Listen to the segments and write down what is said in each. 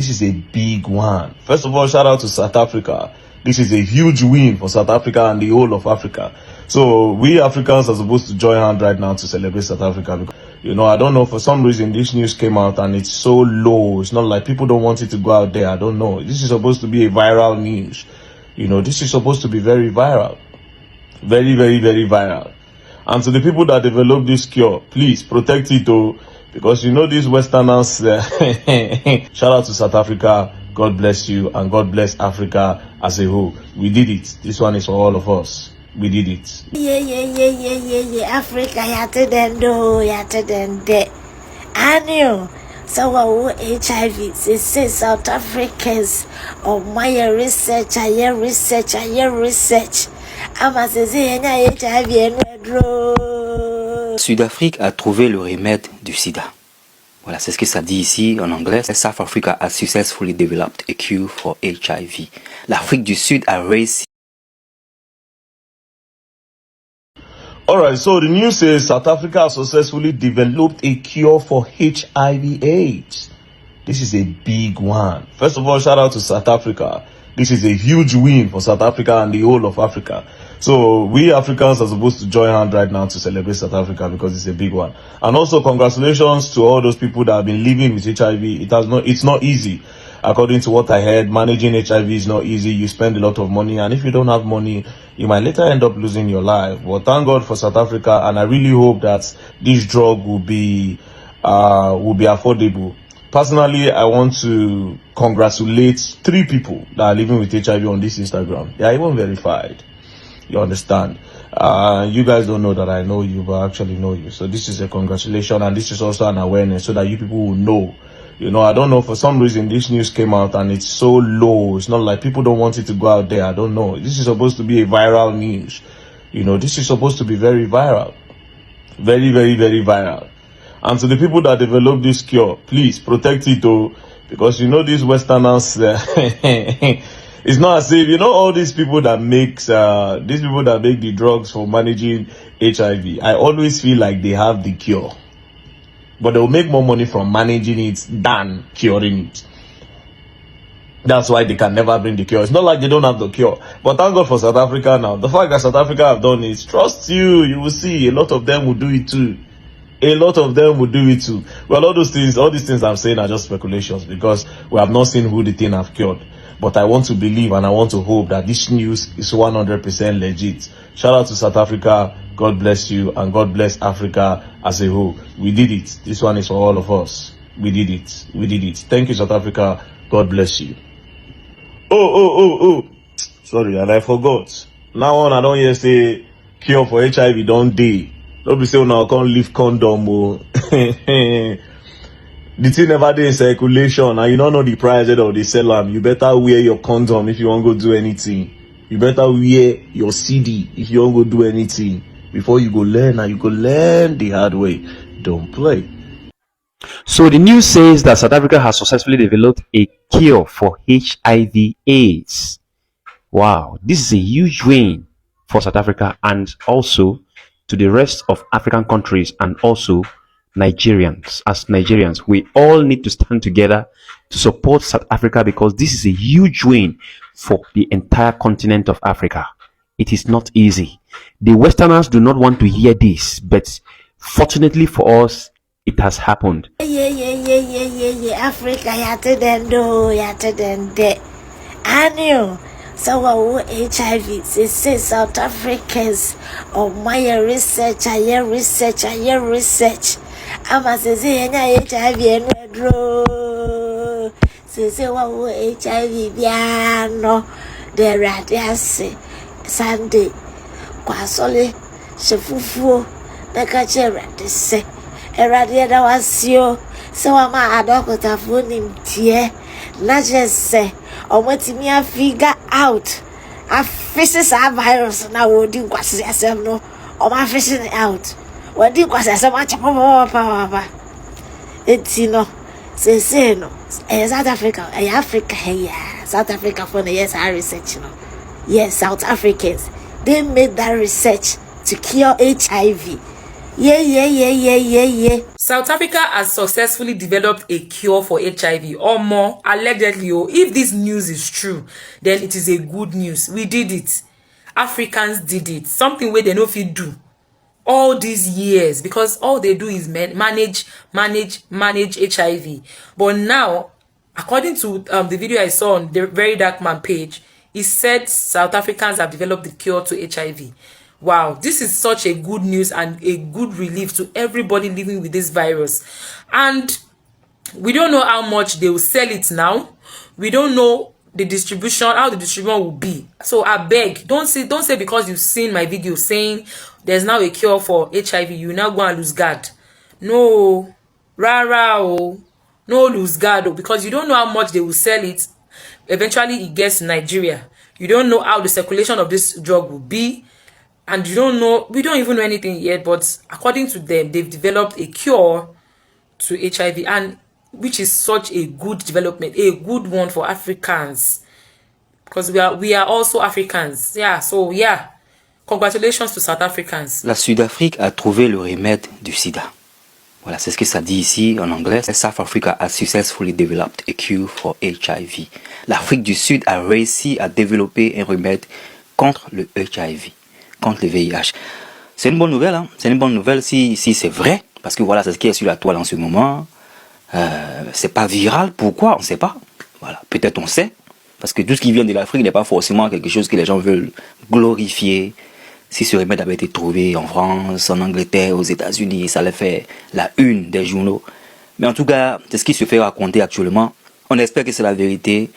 This is a big one. First of all, shout out to South Africa. This is a huge win for South Africa and the whole of Africa. So we Africans are supposed to join hands right now to celebrate South Africa. Because, I don't know, for some reason this news came out and it's so low. It's not like people don't want it to go out there. I don't know. This is supposed to be a viral news. This is supposed to be very viral. Very, very, very viral. And to the people that developed this cure, please protect it too. Because these Westerners, shout out to South Africa, God bless you, and God bless Africa as a whole. We did it. This one is for all of us. We did it. Yeah. Africa, I knew. So, HIV, say South Africans, my research, research. Sud-Afrique a trouvé le remède du sida. Voilà, c'est ce que ça dit ici en anglais. South Africa has successfully developed a cure for HIV. L'Afrique du Sud a réussi. Alright, so the news says South Africa has successfully developed a cure for HIV/AIDS. This is a big one. First of all, shout out to South Africa. This is a huge win for South Africa and the whole of Africa. So we Africans are supposed to join hands right now to celebrate South Africa because it's a big one. And also congratulations to all those people that have been living with HIV. It's not easy. According to what I heard, managing HIV is not easy. You spend a lot of money, and if you don't have money, you might later end up losing your life. But thank God for South Africa, and I really hope that this drug will be affordable. Personally, I want to congratulate 3 people that are living with HIV on this Instagram. They are even verified. You understand? You guys don't know that I know you, but I actually know you. So this is a congratulation, and this is also an awareness so that you people will know. I don't know, for some reason this news came out and it's so low. It's not like people don't want it to go out there. I don't know. This is supposed to be a viral news. This is supposed to be very viral. Very, very, very viral. And to the people that developed this cure, please protect it too. Because these Westerners, it's not as if, all these people that make the drugs for managing HIV, I always feel like they have the cure. But they'll make more money from managing it than curing it. That's why they can never bring the cure. It's not like they don't have the cure. But thank God for South Africa now. The fact that South Africa have done it, trust you will see a lot of them will do it too. A lot of them will do it too. Well, all these things I'm saying are just speculations because we have not seen who the thing have cured. But I want to believe and I want to hope that this news is 100% legit. Shout out to South Africa. God bless you, and God bless Africa as a whole. We did it. This one is for all of us. We did it. We did it. Thank you, South Africa. God bless you. Oh. Sorry, and I forgot. Now on, I don't hear say cure for HIV don't die. Don't be saying now I can't leave condom. The thing never dey in circulation, and you don't know the price of the sell them. You better wear your condom if you want to go do anything. You better wear your CD if you want to go do anything. Before you go learn, and you go learn the hard way. Don't play. So the news says that South Africa has successfully developed a cure for HIV/AIDS. Wow, this is a huge win for South Africa and also to the rest of African countries and also Nigerians. As Nigerians, we all need to stand together to support South Africa because this is a huge win for the entire continent of Africa. It is not easy. The Westerners do not want to hear this, but fortunately for us, it has happened. Africa, I knew. So, HIV, say South Africans, my research. I'm say HIV and say HIV piano, the radiasi, Sunday, Quasole, Shefufu, the catcher, say, a radiator was you. So I'm a doctor for him, dear. Not just say, or what me a figure out. I fishes a virus now, would you was yourself no, or my fishing out. What do you was so much power? It's say no, South Africa, Africa, yeah, South Africa for the yes, I research, Yes, South Africans, they made that research to cure HIV. Yeah. South Africa has successfully developed a cure for HIV, or more, allegedly. Oh, if this news is true, then it is a good news. We did it. Africans did it. Something where they no fit do all these years, because all they do is manage HIV. But now, according to the video I saw on the Very Dark Man page, it said South Africans have developed the cure to HIV. Wow, this is such a good news and a good relief to everybody living with this virus. And we don't know how much they will sell it now. We don't know the distribution, how the distribution will be. So I beg, don't say because you've seen my video saying there's now a cure for HIV, you now go and lose guard. No, rara, oh, no lose guard, oh, because you don't know how much they will sell it. Eventually it gets to Nigeria. You don't know how the circulation of this drug will be. And we don't even know anything yet, but according to them, they've developed a cure to HIV, and which is such a good development, a good one for Africans, because we are also Africans. Yeah, so yeah, congratulations to South Africans. La Sud-Afrique a trouvé le remède du sida. Voilà, c'est ce que ça dit ici en anglais. South Africa has successfully developed a cure for HIV. L'Afrique du Sud a réussi à développer un remède contre le HIV, contre le VIH. C'est une bonne nouvelle, hein? C'est une bonne nouvelle si c'est vrai, parce que voilà, c'est ce qui est sur la toile en ce moment. C'est pas viral, pourquoi? On ne sait pas. Voilà, peut-être on sait, parce que tout ce qui vient de l'Afrique n'est pas forcément quelque chose que les gens veulent glorifier. Si ce remède avait été trouvé en France, en Angleterre, aux États-Unis, ça allait faire la une des journaux. Mais en tout cas, c'est ce qui se fait raconter actuellement. On espère que c'est la vérité,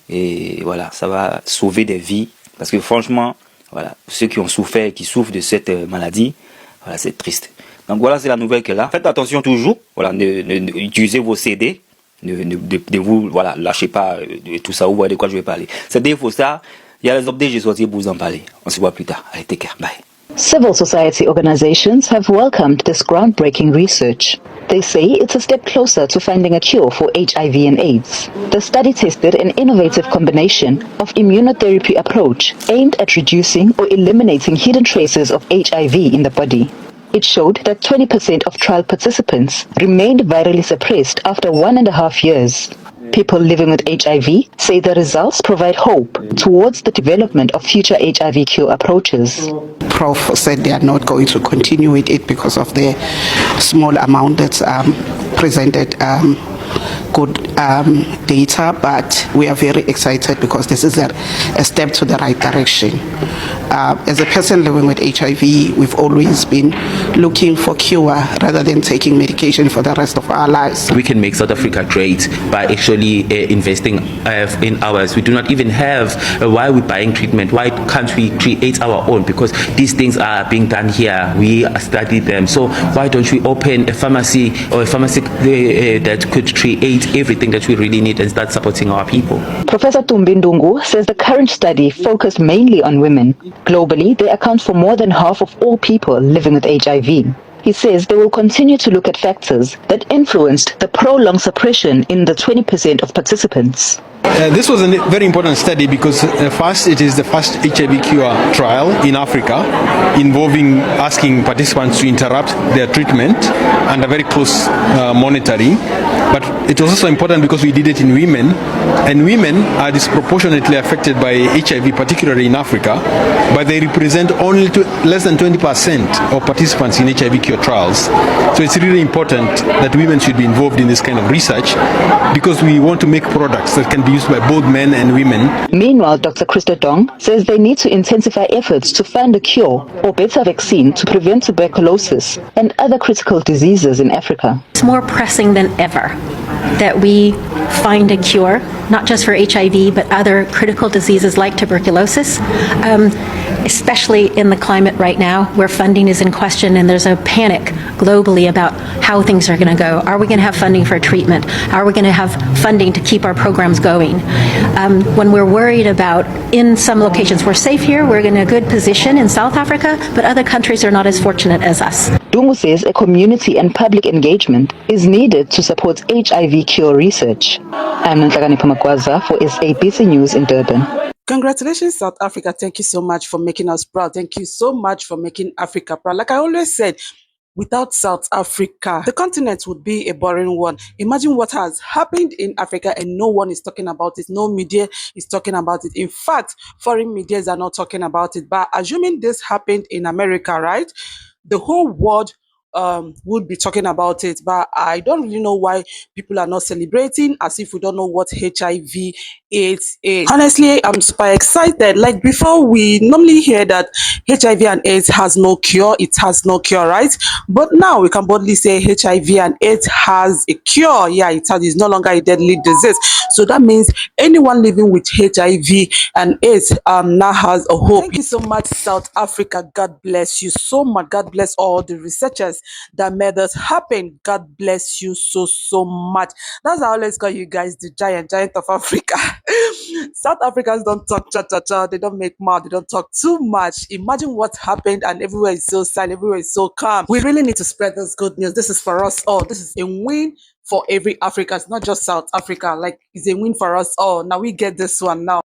et voilà, ça va sauver des vies, parce que franchement, voilà, ceux qui ont souffert, qui souffrent de cette maladie, voilà, c'est triste. Donc voilà, c'est la nouvelle qu'elle a. Faites attention toujours, voilà, utilisez vos CD, ne vous, voilà, lâchez pas de tout ça, vous voyez de quoi je vais parler. C'est des faux ça, il y a les updates, j'ai sorti pour vous en parler. On se voit plus tard. Allez, take care, bye. Civil society organizations have welcomed this groundbreaking research. They say it's a step closer to finding a cure for HIV and AIDS. The study tested an innovative combination of immunotherapy approach aimed at reducing or eliminating hidden traces of HIV in the body. It showed that 20% of trial participants remained virally suppressed after 1.5 years. People living with HIV say the results provide hope towards the development of future HIV cure approaches. Prof said they are not going to continue with it because of the small amount that's presented good data, but we are very excited because this is a step to the right direction. As a person living with HIV, we've always been looking for cure rather than taking medication for the rest of our lives. We can make South Africa great by actually investing in ours. We do not even have why we're buying treatment. Why can't we create our own? Because these things are being done here. We study them. So why don't we open a pharmacy or a pharmacy that could create everything that we really need and start supporting our people? Professor Tumbindungu says the current study focused mainly on women. Globally, they account for more than half of all people living with HIV. He says they will continue to look at factors that influenced the prolonged suppression in the 20% of participants. This was a very important study because first, it is the first HIV cure trial in Africa involving asking participants to interrupt their treatment under very close monitoring. But it was also important because we did it in women, and women are disproportionately affected by HIV, particularly in Africa, but they represent only less than 20% of participants in HIV cure trials. So it's really important that women should be involved in this kind of research because we want to make products that can be used by both men and women. Meanwhile, Dr. Christa Dong says they need to intensify efforts to find a cure or better vaccine to prevent tuberculosis and other critical diseases in Africa. It's more pressing than ever that we find a cure, not just for HIV, but other critical diseases like tuberculosis, especially in the climate right now where funding is in question and there's a panic globally about how things are going to go. Are we going to have funding for treatment? Are we going to have funding to keep our programs going? When we're worried about, in some locations, we're safe here, we're in a good position in South Africa, but other countries are not as fortunate as us. Dungu says a community and public engagement is needed to support HIV cure research. I'm Ntlagani Pamakwaza for SABC News in Durban. Congratulations, South Africa. Thank you so much for making us proud. Thank you so much for making Africa proud. Like I always said, without South Africa, the continent would be a boring one. Imagine what has happened in Africa and no one is talking about it. No media is talking about it. In fact, foreign medias are not talking about it. But assuming this happened in America, right? The whole world would be talking about it, but I don't really know why people are not celebrating as if we don't know what HIV AIDS is. Honestly, I'm super excited. Like before, we normally hear that HIV and AIDS has no cure, it has no cure, right? But now we can boldly say HIV and AIDS has a cure. Yeah, is no longer a deadly disease. So that means anyone living with HIV and AIDS now has a hope. Thank you so much, South Africa. God bless you so much. God bless all the researchers that made this happen. God bless you so much. That's how I always call you guys the giant of Africa. South Africans don't talk cha-cha-cha. They don't make mouth. They don't talk too much. Imagine what happened and everywhere is so silent. Everywhere is so calm. We really need to spread this good news. This is for us all. This is a win for every African. It's not just South Africa. Like, it's a win for us all. Now we get this one now.